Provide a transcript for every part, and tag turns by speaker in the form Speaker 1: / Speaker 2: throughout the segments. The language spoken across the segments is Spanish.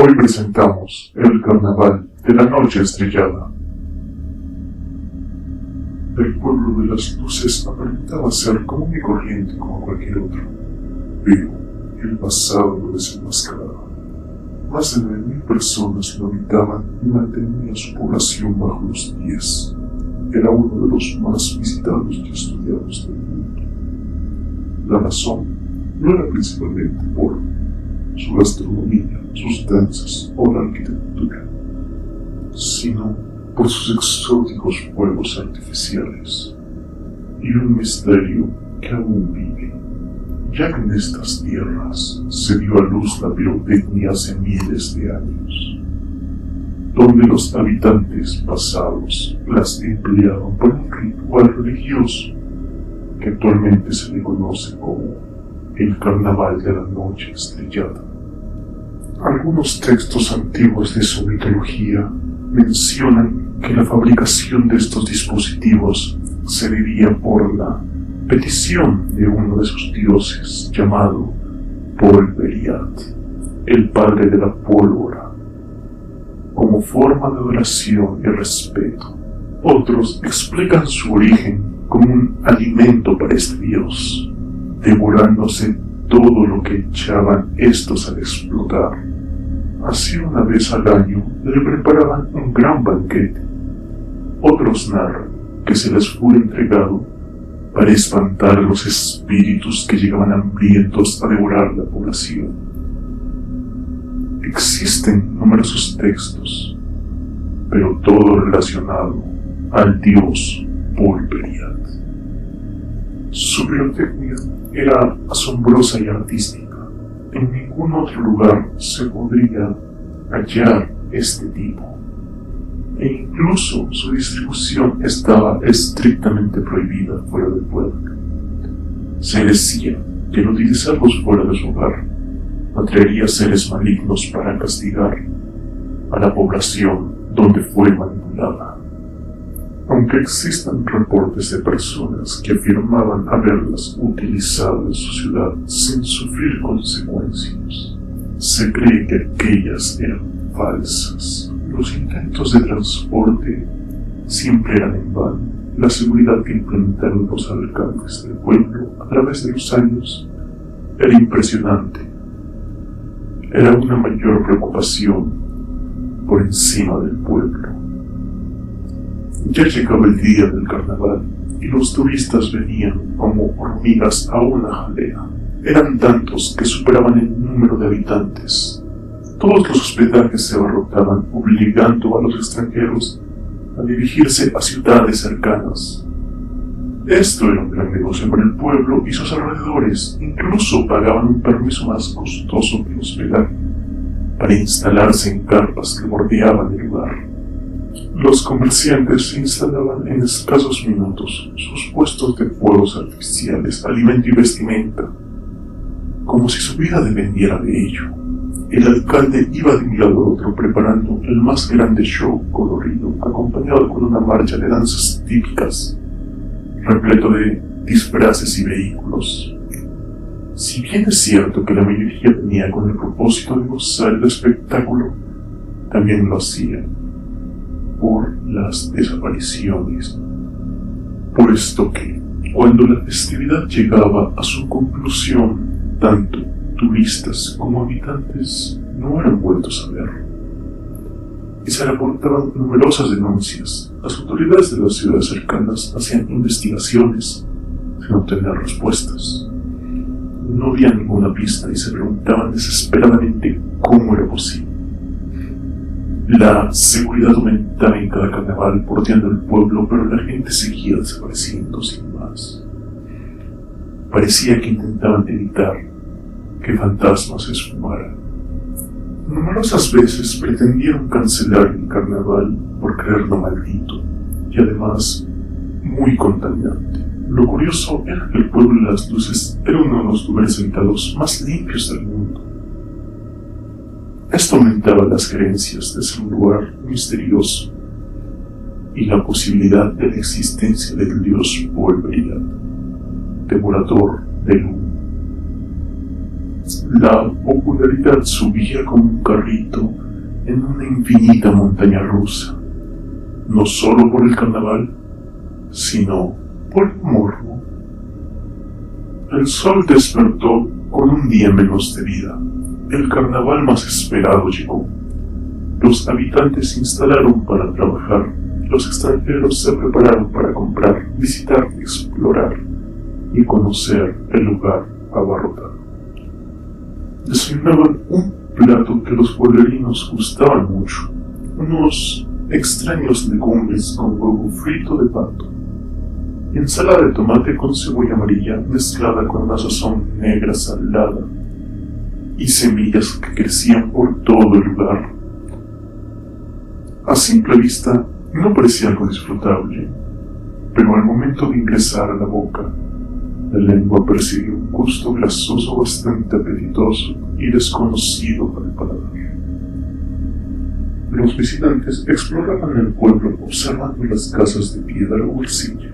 Speaker 1: Hoy presentamos el carnaval de la noche estrellada. El pueblo de las luces aparentaba ser común y corriente como cualquier otro, pero el pasado lo desenmascaraba. Más de 9.000 personas lo habitaban y mantenían su población bajo los pies. Era uno de los más visitados y estudiados del mundo. La razón no era principalmente por su gastronomía, sus danzas o la arquitectura, sino por sus exóticos fuegos artificiales y un misterio que aún vive, ya que en estas tierras se dio a luz la pirotecnia hace miles de años, donde los habitantes pasados las empleaban para un ritual religioso que actualmente se le conoce como el carnaval de la noche estrellada. Algunos textos antiguos de su mitología mencionan que la fabricación de estos dispositivos se debía por la petición de uno de sus dioses llamado Polveriat, el padre de la pólvora, como forma de adoración y respeto. Otros explican su origen como un alimento para este dios, devorándose todo lo que echaban estos al explotar. Así una vez al año le preparaban un gran banquete. Otros narran que se les fue entregado para espantar a los espíritus que llegaban hambrientos a devorar la población. Existen numerosos textos, pero todo relacionado al dios Polveriat. Su pirotecnia era asombrosa y artística. En ningún otro lugar se podría hallar este tipo, e incluso su distribución estaba estrictamente prohibida fuera del pueblo. Se decía que el utilizarlos fuera de su hogar atraería seres malignos para castigar a la población donde fue manipulada. Aunque existan reportes de personas que afirmaban haberlas utilizado en su ciudad sin sufrir consecuencias, se cree que aquellas eran falsas. Los intentos de transporte siempre eran en vano. La seguridad que implementaron los alcaldes del pueblo a través de los años era impresionante. Era una mayor preocupación por encima del pueblo. Ya llegaba el día del carnaval y los turistas venían como hormigas a una jalea. Eran tantos que superaban el número de habitantes. Todos los hospedajes se abarrotaban, obligando a los extranjeros a dirigirse a ciudades cercanas. Esto era un gran negocio para el pueblo y sus alrededores. Incluso pagaban un permiso más costoso que el hospedaje para instalarse en carpas que bordeaban el lugar. Los comerciantes se instalaban en escasos minutos sus puestos de fuegos artificiales, alimento y vestimenta, como si su vida dependiera de ello. El alcalde iba de un lado a otro preparando el más grande show colorido, acompañado con una marcha de danzas típicas, repleto de disfraces y vehículos. Si bien es cierto que la mayoría venía con el propósito de gozar el espectáculo, también lo hacía por las desapariciones, puesto que cuando la festividad llegaba a su conclusión, tanto turistas como habitantes no eran vueltos a ver, y se reportaban numerosas denuncias. Las autoridades de las ciudades cercanas hacían investigaciones sin obtener respuestas. No había ninguna pista y se preguntaban desesperadamente cómo era posible. La seguridad aumentaba en cada carnaval bordeando el pueblo, pero la gente seguía desapareciendo sin más. Parecía que intentaban evitar que fantasmas se esfumaran. Numerosas veces pretendieron cancelar el carnaval por creerlo maldito y además muy contaminante. Lo curioso era que el pueblo de las luces era uno de los lugares habitados más limpios del mundo. Esto aumentaba las creencias de ser un lugar misterioso y la posibilidad de la existencia del dios Polveriat, devorador del humo. La popularidad subía como un carrito en una infinita montaña rusa, no solo por el carnaval, sino por el morbo. El sol despertó con un día menos de vida. El carnaval más esperado llegó. Los habitantes se instalaron para trabajar. Los extranjeros se prepararon para comprar, visitar, explorar y conocer el lugar abarrotado. Desayunaban un plato que los pueblerinos gustaban mucho, unos extraños legumbres con huevo frito de pato, ensalada de tomate con cebolla amarilla mezclada con una sazón negra salada y semillas que crecían por todo el lugar. A simple vista no parecía algo disfrutable, pero al momento de ingresar a la boca, la lengua percibió un gusto grasoso bastante apetitoso y desconocido para el paladar. Los visitantes exploraban el pueblo observando las casas de piedra o arcilla.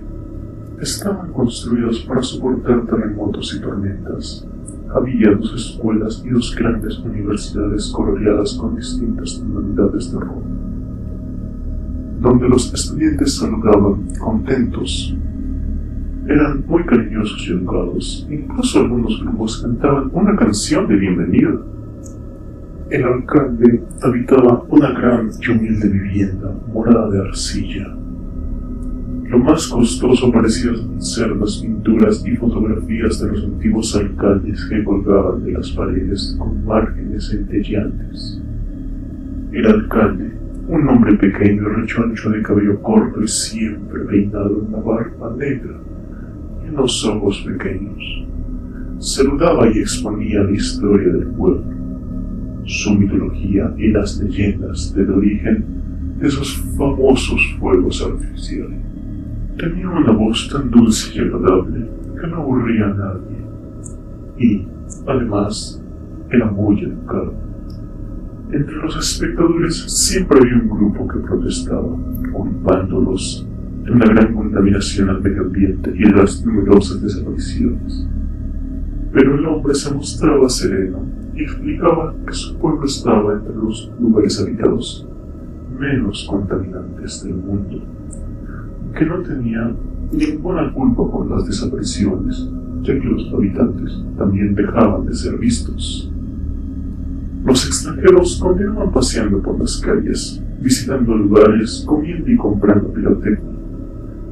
Speaker 1: Estaban construidas para soportar terremotos y tormentas. Había 2 escuelas y 2 grandes universidades coloreadas con distintas tonalidades de rojo, donde los estudiantes saludaban contentos. Eran muy cariñosos y educados. Incluso algunos grupos cantaban una canción de bienvenida. El alcalde habitaba una gran y humilde vivienda morada de arcilla. Lo más costoso parecían ser las pinturas y fotografías de los antiguos alcaldes que colgaban de las paredes con márgenes centelleantes. El alcalde, un hombre pequeño y rechoncho de cabello corto y siempre peinado en una barba negra y unos ojos pequeños, saludaba y exponía la historia del pueblo, su mitología y las leyendas del origen de esos famosos fuegos artificiales. Tenía una voz tan dulce y agradable que no aburría a nadie y, además, era muy educado. Entre los espectadores siempre había un grupo que protestaba, culpándolos de una gran contaminación al medio ambiente y de las numerosas desapariciones. Pero el hombre se mostraba sereno y explicaba que su pueblo estaba entre los lugares habitados menos contaminantes del mundo, que no tenía ninguna culpa por las desapariciones, ya que los habitantes también dejaban de ser vistos. Los extranjeros continuaban paseando por las calles, visitando lugares, comiendo y comprando pirotecnia,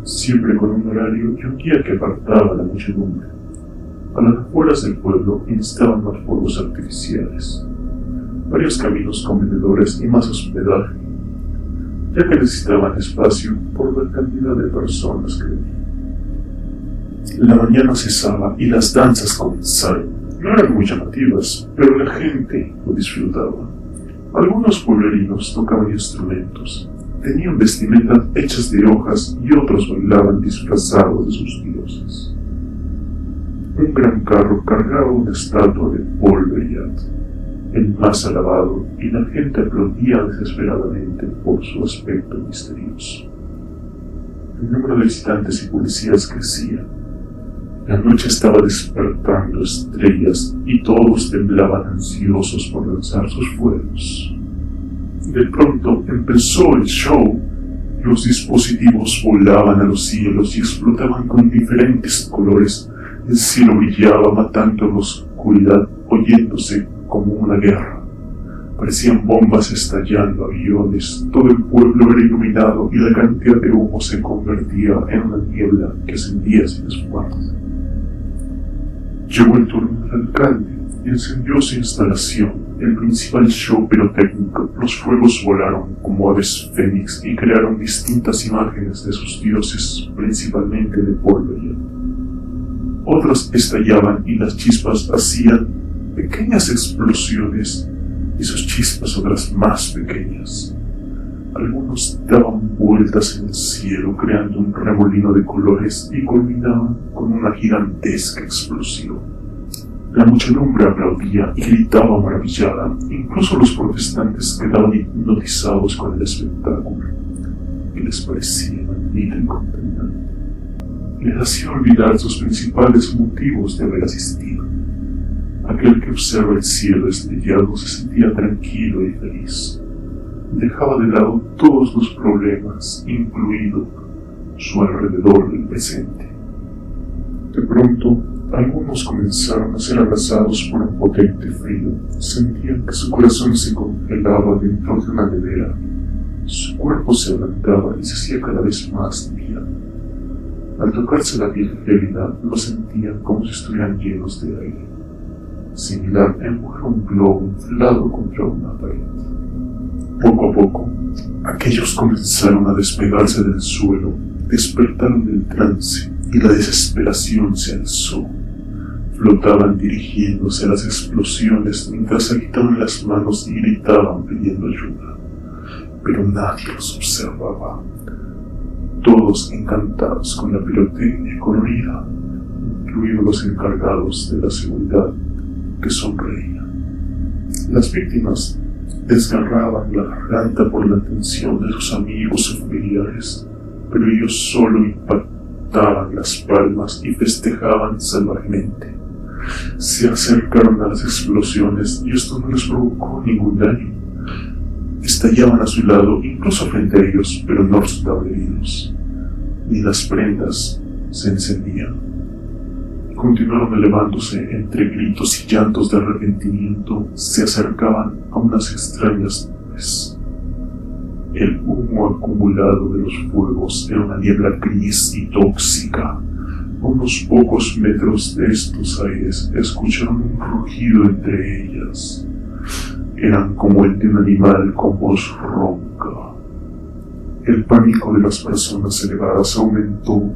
Speaker 1: siempre con un horario y un guía que apartaba a la muchedumbre. A las afueras del pueblo instaban más fuegos artificiales, varios caminos con vendedores y más hospedaje, ya que necesitaban espacio por la cantidad de personas que venían. La mañana cesaba y las danzas comenzaron. No eran muy llamativas, pero la gente lo disfrutaba. Algunos pueblerinos tocaban instrumentos, tenían vestimentas hechas de hojas y otros bailaban disfrazados de sus dioses. Un gran carro cargaba una estatua de Paul Beriat, el más alabado, y la gente aplaudía desesperadamente por su aspecto misterioso. El número de visitantes y policías crecía. La noche estaba despertando estrellas y todos temblaban ansiosos por lanzar sus fuegos. De pronto empezó el show. Los dispositivos volaban a los cielos y explotaban con diferentes colores. El cielo brillaba matando la oscuridad, oyéndose como una guerra. Parecían bombas estallando, aviones, todo el pueblo era iluminado y la cantidad de humo se convertía en una niebla que ascendía sin esfumarse. Llegó el turno del alcalde y encendió su instalación, el principal show pirotécnico. Los fuegos volaron como aves fénix y crearon distintas imágenes de sus dioses, principalmente de polvo. Otras estallaban y las chispas hacían pequeñas explosiones y sus chispas otras más pequeñas. Algunos daban vueltas en el cielo creando un remolino de colores y culminaban con una gigantesca explosión. La muchedumbre aplaudía y gritaba maravillada, incluso los protestantes quedaban hipnotizados con el espectáculo, que les parecía maldito y contaminante. Les hacía olvidar sus principales motivos de haber asistido. Aquel que observa el cielo estrellado se sentía tranquilo y feliz. Dejaba de lado todos los problemas, incluido su alrededor del presente. De pronto, algunos comenzaron a ser abrazados por un potente frío. Sentían que su corazón se congelaba dentro de una nevera. Su cuerpo se ablandaba y se hacía cada vez más liviano. Al tocarse la piel gélida, lo sentían como si estuvieran llenos de aire, similar a empujar un globo inflado contra una pared. Poco a poco, aquellos comenzaron a despegarse del suelo, despertaron del trance y la desesperación se alzó. Flotaban dirigiéndose a las explosiones mientras agitaban las manos y gritaban pidiendo ayuda. Pero nadie los observaba. Todos encantados con la pirotecnia colorida, incluidos los encargados de la seguridad, que sonreían. Las víctimas desgarraban la garganta por la atención de sus amigos o familiares, pero ellos solo impactaban las palmas y festejaban salvajemente. Se acercaron a las explosiones y esto no les provocó ningún daño. Estallaban a su lado, incluso frente a ellos, pero no resultaban heridos. Ni las prendas se encendían. Continuaron elevándose entre gritos y llantos de arrepentimiento. Se acercaban a unas extrañas nubes. El humo acumulado de los fuegos era una niebla gris y tóxica. A unos pocos metros de estos aires escucharon un rugido entre ellas. Eran como el de un animal con voz ronca. El pánico de las personas elevadas aumentó.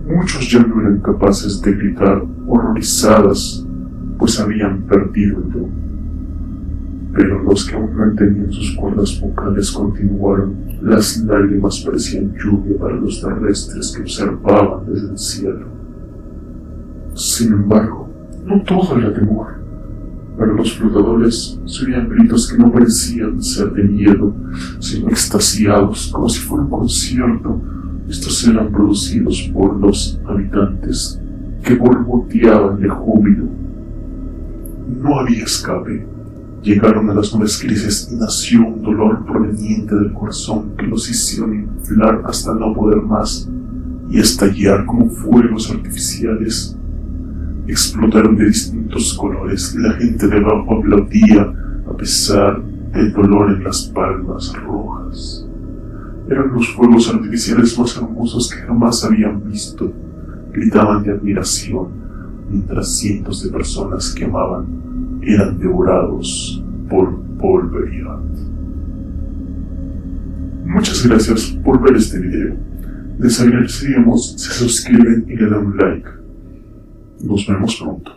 Speaker 1: Muchos ya no eran capaces de gritar, horrorizadas, pues habían perdido el don. Pero los que aún mantenían sus cuerdas vocales continuaron. Las lágrimas parecían lluvia para los terrestres que observaban desde el cielo. Sin embargo, no todo era temor. Para los flotadores se oían gritos que no parecían ser de miedo, sino extasiados, como si fuera un concierto. Estos eran producidos por los habitantes, que borboteaban de júbilo. No había escape. Llegaron a las nubes grises y nació un dolor proveniente del corazón que los hicieron inflar hasta no poder más y estallar como fuegos artificiales. Explotaron de distintos colores y la gente debajo aplaudía a pesar del dolor en las palmas rojas. Eran los fuegos artificiales más hermosos que jamás habían visto. Gritaban de admiración mientras cientos de personas que amaban eran devorados por Polveriat. Muchas gracias por ver este video. Les agradeceríamos si se suscriben y le dan un like. Nos vemos pronto.